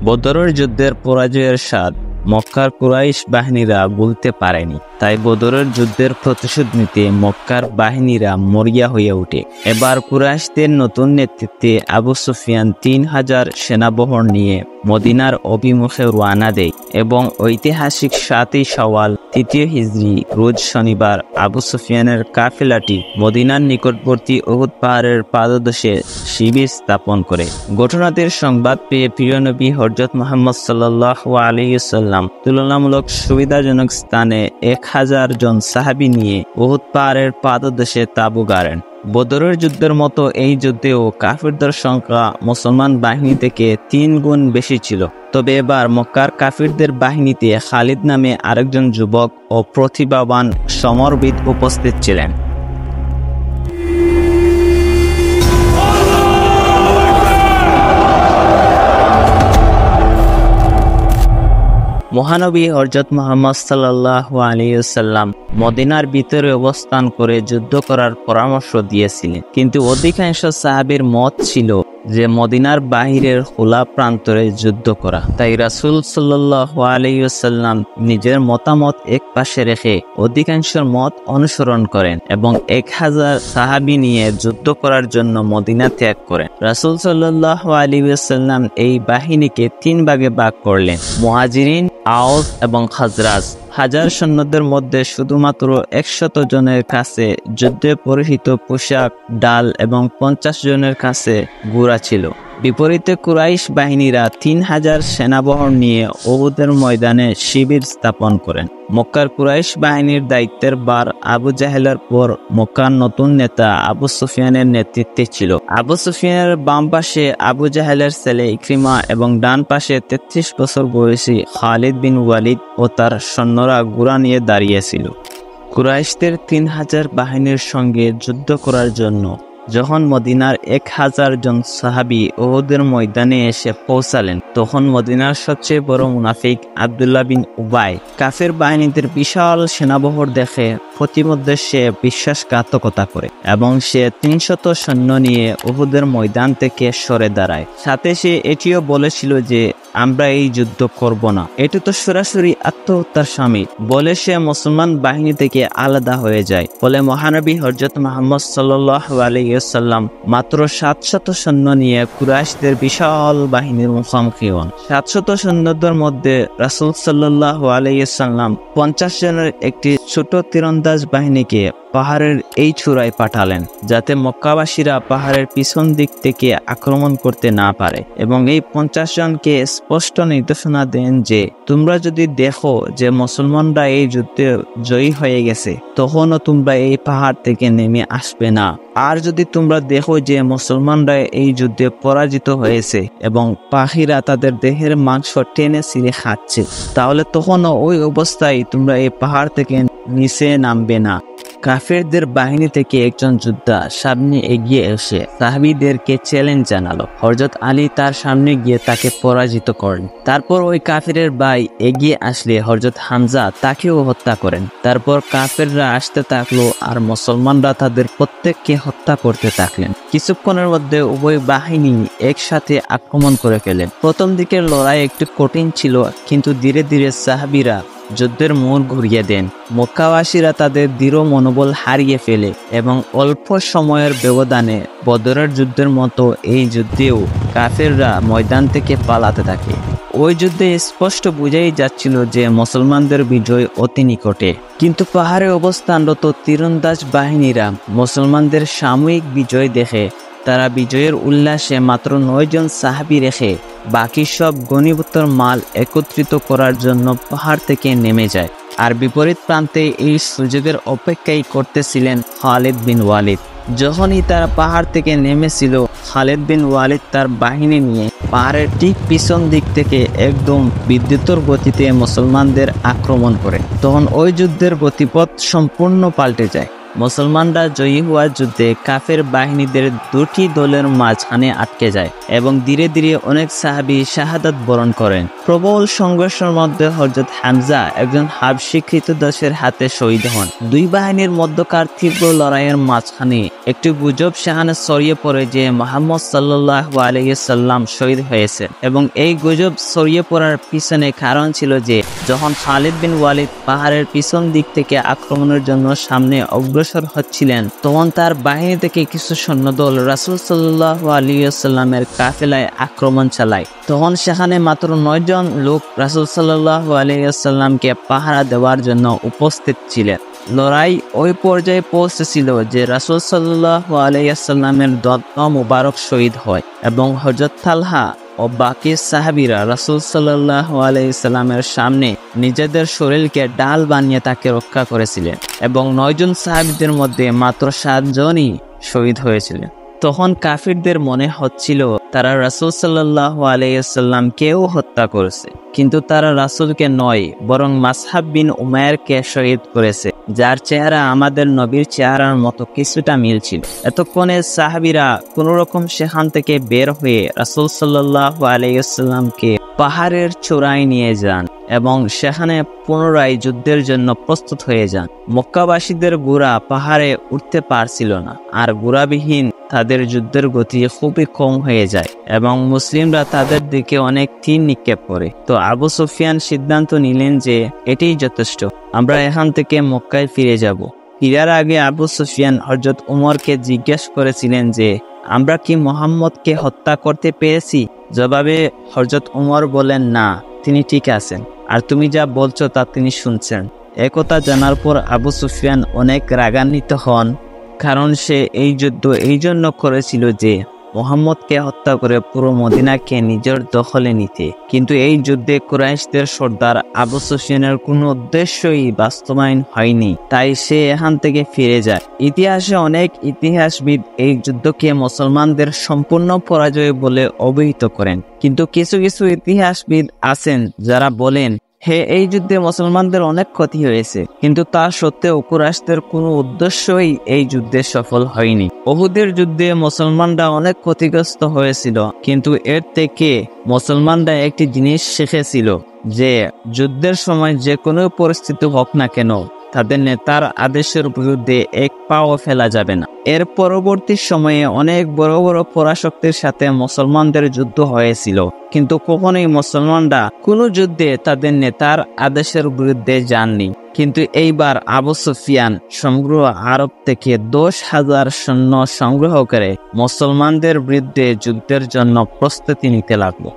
বদরের যুদ্ধের পরাজয়ের স্বাদ মক্কার কুরাইশ বাহিনীরা ভুলতে পারেনি। তাই বদরের যুদ্ধের প্রতিশোধ নিতে মক্কার বাহিনীরা মরিয়া হয়ে ওঠে। এবার কুরাইশদের নতুন নেতৃত্বে আবু সুফিয়ান 3000 সেনাবহর নিয়ে মদিনার অভিমুখে রওনা দেয় এবং ঐতিহাসিক 7ই শাওয়াল 3য় হিজরি রোজ শনিবার আবু সুফিয়ানের কাফেলাটি মদিনার নিকটবর্তী উহুদ পাহাড়ের পাদদেশে শিবির স্থাপন করে। ঘটনাটির সংবাদ পেয়ে প্রিয় নবী হযরত মুহাম্মদ সাল্লাল্লাহু আলাইহি ওয়াসাল্লাম তুলনামূলক সুবিধাজনক স্থানে 1000 জন সাহাবী নিয়ে উহুদ পাহাড়ের পাদদেশে তাঁবু গাড়েন। বদরের যুদ্ধের মতো এই যুদ্ধেও কাফিরদের সংখ্যা মুসলমান বাহিনী থেকে 3 গুণ বেশি ছিল। তবে এবার মক্কার কাফিরদের বাহিনীতে খালিদ নামে আরেকজন যুবক ও প্রতিভাবান সমরবিদ উপস্থিত ছিলেন। মহানবী হযরত মুহাম্মদ সাল্লাল্লাহু আলাইহি ওয়াসাল্লাম মদিনার ভিতরে অবস্থান করে যুদ্ধ করার পরামর্শ দিয়েছিলেন, কিন্তু অধিকাংশ সাহাবীর মত ছিল যে মদিনার বাহিরের খোলা প্রান্তরে যুদ্ধ করা। তাই রাসূল সাল্লাল্লাহু আলাইহি ওয়াসাল্লাম নিজের মতামত এক পাশে রেখে অধিকাংশের মত অনুসরণ করেন এবং 1000 সাহাবী নিয়ে যুদ্ধ করার জন্য মদিনা ত্যাগ করেন। রাসূল সাল্লাল্লাহু আলাইহি ওয়াসাল্লাম এই বাহিনীকে 3 ভাগে ভাগ করলেন। মুহাজিরিন, আওস এবং খাজরাজ। 1000 সৈন্যদের মধ্যে শুধুমাত্র 100 জনের কাছে যুদ্ধে পরিহিত পোশাক, ডাল এবং 50 জনের কাছে ঘোড়া ছিল। বিপরীতে কুরাইশ বাহিনীরা 3000 সেনাবহর নিয়ে উহুদের ময়দানে শিবির স্থাপন করেন। মক্কার কুরাইশ বাহিনীর দায়িত্বের ভার আবু জাহেলের পর মক্কার নতুন নেতা আবু সুফিয়ানের নেতৃত্বে ছিল। আবু সুফিয়ানের বাম পাশে আবু জাহেলের ছেলে ইকরিমা এবং ডান পাশে 33 বছর বয়সী খালিদ বিন ওয়ালিদ ও তার সৈন্যরা ঘোড়া নিয়ে দাঁড়িয়েছিল। কুরাইশদের 3000 বাহিনীর সঙ্গে যুদ্ধ করার জন্য যখন মদিনার 1000 জন সাহাবী উহুদের ময়দানে এসে পৌঁছালেন, তখন মদিনার সবচেয়ে বড় মুনাফিক আব্দুল্লাহ বিন উবাই কাফের বাহিনীদের বিশাল সেনাবহর দেখে প্রতিমধ্যে সে বিশ্বাসঘাতকতা করে এবং সে 300 সৈন্য নিয়ে উহুদের ময়দান থেকে সরে দাঁড়ায়। সাথে সে এটিও বলেছিল যে আমরা এই যুদ্ধ করব না, এটি তো সরাসরি আত্মহত্যার শামিল বলে সে মুসলমান বাহিনী থেকে আলাদা হয়ে যায়। ফলে মহানবী হযরত মুহাম্মদ সাল্লাল্লাহু আলাইহি ওয়াসাল্লাম মাত্র 700 সৈন্য নিয়ে কুরাইশদের বিশাল বাহিনীর মুখোমুখি হন। 700 সৈন্যদের মধ্যে রাসূল সাল্লাল্লাহু আলাইহি ওয়াসাল্লাম 50 জনের একটি ছোট তীরন্দাজ বাহিনীকে পাহাড়ের এই চূড়ায় পাঠালেন, যাতে মক্কাবাসীরা পাহাড়ের পিছন দিক থেকে আক্রমণ করতে না পারে, এবং এই 50 জনকে স্পষ্ট নির্দেশনা দেন যে তোমরা যদি দেখো যে মুসলমানরা এই যুদ্ধে জয়ী হয়ে গেছে, তখনও তোমরা এই পাহাড় থেকে নেমে আসবে না। আর যদি তোমরা দেখো যে মুসলমানরা এই যুদ্ধে পরাজিত হয়েছে এবং পাখিরা তাদের দেহের মাংস টেনে ছিঁড়ে খাচ্ছে, তাহলে তখনও ওই অবস্থায় তোমরা এই পাহাড় থেকে নিচে নামবে না। কাফেরদের বাহিনী থেকে একজন যোদ্ধা সামনে এগিয়ে এসে সাহাবীদেরকে চ্যালেঞ্জ জানালো। হযরত আলী তার সামনে গিয়ে তাকে পরাজিত করেন। তারপর ওই কাফেরের ভাই এগিয়ে আসলে হযরত হামজা তাকেও হত্যা করেন। তারপর কাফেররা আসতে থাকলো আর মুসলমানরা তাদের প্রত্যেককে হত্যা করতে থাকলেন। কিছুক্ষণের মধ্যে উভয় বাহিনী একসাথে আক্রমণ করে ফেলেন। প্রথম দিকের লড়াই একটু কঠিন ছিল, কিন্তু ধীরে ধীরে সাহাবীরা যুদ্ধের মোড় ঘুরিয়ে দেন। মক্কাবাসীরা তাদের দৃঢ় মনোবল হারিয়ে ফেলে এবং অল্প সময়ের ব্যবধানে বদরের যুদ্ধের মতো এই যুদ্ধেও কাফেররা ময়দান থেকে পালাতে থাকে। ওই যুদ্ধে স্পষ্ট বোঝাই যাচ্ছিল যে মুসলমানদের বিজয় অতি নিকটে, কিন্তু পাহাড়ে অবস্থানরত তীরন্দাজ বাহিনীরা মুসলমানদের সাময়িক বিজয় দেখে তারা বিজয়ের উল্লাসে মাত্র 9 জন সাহাবী রেখে বাকি সব গনিমতের মাল একত্রিত করার জন্য পাহাড় থেকে নেমে যায়। আর বিপরীত প্রান্তে এই সুযোগের অপেক্ষাই করতেছিলেন খালিদ বিন ওয়ালিদ। যখনই তারা পাহাড় থেকে নেমেছিল, খালিদ বিন ওয়ালিদ তার বাহিনী নিয়ে পাহাড়ের ঠিক পিছন দিক থেকে একদম বিদ্যুতের গতিতে মুসলমানদের আক্রমণ করে। তখন ওই যুদ্ধের গতিপথ সম্পূর্ণ পাল্টে যায়। মুসলমানরা জয়ী হওয়ার যুদ্ধে কাফের বাহিনীদের দুটি দলের মাঝখানে আটকে যায় এবং ধীরে ধীরে অনেক সাহাবী শাহাদাত বরণ করেন। প্রবল সংঘর্ষের মধ্যে হযরত হামজা একজন হাবশী কৃতদাসের হাতে শহীদ হন। দুই বাহিনীর মধ্যকার তীব্র লড়াইয়ের মাঝখানে একটি গুজব সেখানে ছড়িয়ে পড়ে যে মুহাম্মদ সাল্লাল্লাহু আলাইহি সাল্লাম শহীদ হয়েছেন, এবং এই গুজব ছড়িয়ে পড়ার পিছনে কারণ ছিল যে যখন খালিদ বিন ওয়ালিদ পাহাড়ের পিছন দিক থেকে আক্রমণের জন্য সামনে অগ্রসর হচ্ছিলেন, তখন তার বাহিনী থেকে কিছু সৈন্যদল রাসূল সাল্লাল্লাহু আলাইহি সাল্লামের কাফেলায় আক্রমণ চালায়। তখন সেখানে মাত্র 9 জন লোক রাসূল সাল্লাল্লাহু আলাইহি সাল্লামকে পাহারা দেওয়ার জন্য উপস্থিত ছিলেন। লড়াই ওই পর্যায়ে পৌঁছেছিল যে রাসূল সাল্লাল্লাহু আলাইহি সাল্লামের দত্ত মুবারক শহীদ হয় এবং হযরত তালহা ও বাকি সাহাবীরা রাসূল সাল্লাল্লাহু আলাইহি সাল্লামের সামনে নিজেদের শরীরকে ঢাল বানিয়ে তাকে রক্ষা করেছিলেন এবং 9 জন সাহাবীদের মধ্যে মাত্র 7 জনই শহীদ হয়েছিলেন। তখন কাফিরদের মনে হচ্ছিল তারা রাসূল সাল্লাল্লাহু আলাইহি সাল্লামকেও হত্যা করেছে, কিন্তু তারা রাসূলকে নয় বরং মাসহাব বিন উমাইরকে শহীদ করেছে, যার চেহারা আমাদের নবীর চেহারার মতো কিছুটা মিল ছিল। এতক্ষণে সাহাবীরা কোনোরকম সেখান থেকে বের হয়ে রাসূল সাল্লাল্লাহু আলাইহি সাল্লামকে পাহাড়ের চূড়ায় নিয়ে যান এবং সেখানে পুনরায় যুদ্ধের জন্য প্রস্তুত হয়ে যান। মক্কাবাসীদের ঘোড়া পাহাড়ে উঠতে পারছিল না, আর ঘোড়াবিহীন তাদের যুদ্ধের গতি খুবই কম হয়ে যায় এবং মুসলিমরা তাদের দিকে অনেক তীর নিক্ষেপ করে। তো আবু সুফিয়ান সিদ্ধান্ত নিলেন যে এটাই যথেষ্ট, আমরা এখান থেকে মক্কায় ফিরে যাব। ফিরার আগে আবু সুফিয়ান হযরত উমরকে জিজ্ঞেস করেছিলেন যে আমরা কি মুহাম্মদকে হত্যা করতে পেরেছি? জবাবে হযরত উমর বলেন, না, তিনি ঠিক আছেন, আর তুমি যা বলছো তা তিনি শুনছেন। একথা জানার পর আবু সুফিয়ান অনেক রাগান্বিত হন, কারণ সে এই যুদ্ধ এই জন্য করেছিল যে মুহাম্মদকে হত্যা করে পুরো মদিনাকে নিজের দখলে নিতে। কিন্তু এই যুদ্ধে কুরাইশদের সর্দার আবু সুফিয়ানের কোনো উদ্দেশ্যই বাস্তবায়ন হয়নি, তাই সে এখান থেকে ফিরে যায়। ইতিহাসে অনেক ইতিহাসবিদ এই যুদ্ধকে মুসলমানদের সম্পূর্ণ পরাজয় বলে অভিহিত করেন, কিন্তু কিছু কিছু ইতিহাসবিদ আছেন যারা বলেন এই যুদ্ধে মুসলমানদের অনেক ক্ষতি হয়েছে, কিন্তু তা সত্ত্বেও কুরাইশদের কোনো উদ্দেশ্যই এই যুদ্ধে সফল হয়নি। উহুদের যুদ্ধে মুসলমানরা অনেক ক্ষতিগ্রস্ত হয়েছিল, কিন্তু এর থেকে মুসলমানরা একটি জিনিস শিখেছিল যে যুদ্ধের সময় যে কোনো পরিস্থিতি হোক না কেন তাদের নেতার আদেশের বিরুদ্ধে এক পাও ফেলা যাবে না। এর পরবর্তী সময়ে অনেক বড় বড় পরাশক্তির সাথে মুসলমানদের যুদ্ধ হয়েছিল, কিন্তু কখনোই মুসলমানরা কোনো যুদ্ধে তাদের নেতার আদেশের বিরুদ্ধে যাননি। কিন্তু এইবার আবু সুফিয়ান সমগ্র আরব থেকে 10,000 সৈন্য সংগ্রহ করে মুসলমানদের বিরুদ্ধে যুদ্ধের জন্য প্রস্তুতি নিতে লাগলো।